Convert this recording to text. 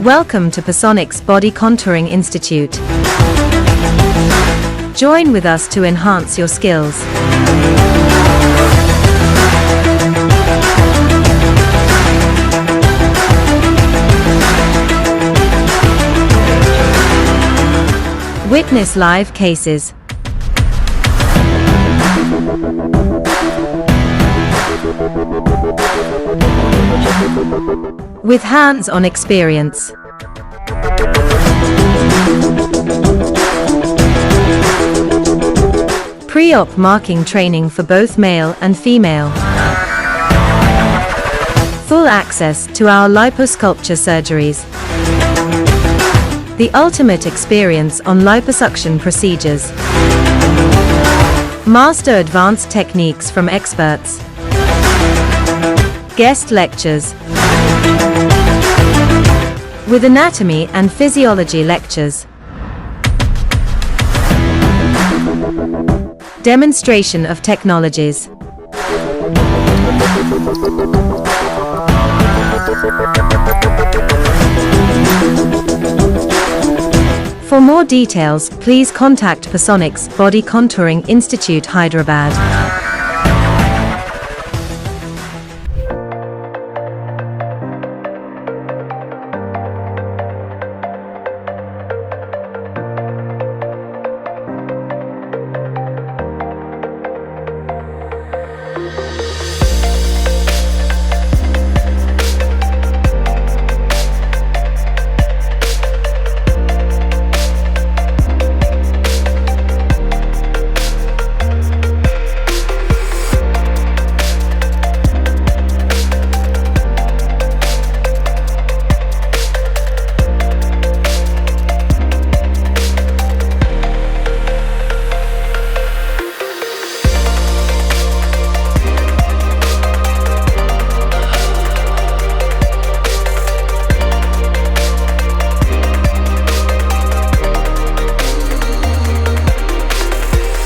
Welcome to Personiks Body Contouring Institute. Join with us to enhance your skills. Witness live cases. With hands-on experience. Pre-op marking training for both male and female. Full access to our liposculpture surgeries. The ultimate experience on liposuction procedures. Master advanced techniques from experts. Guest lectures. With anatomy and physiology lectures. Demonstration of technologies. For more details, please contact Personiks Body Contouring Institute, Hyderabad.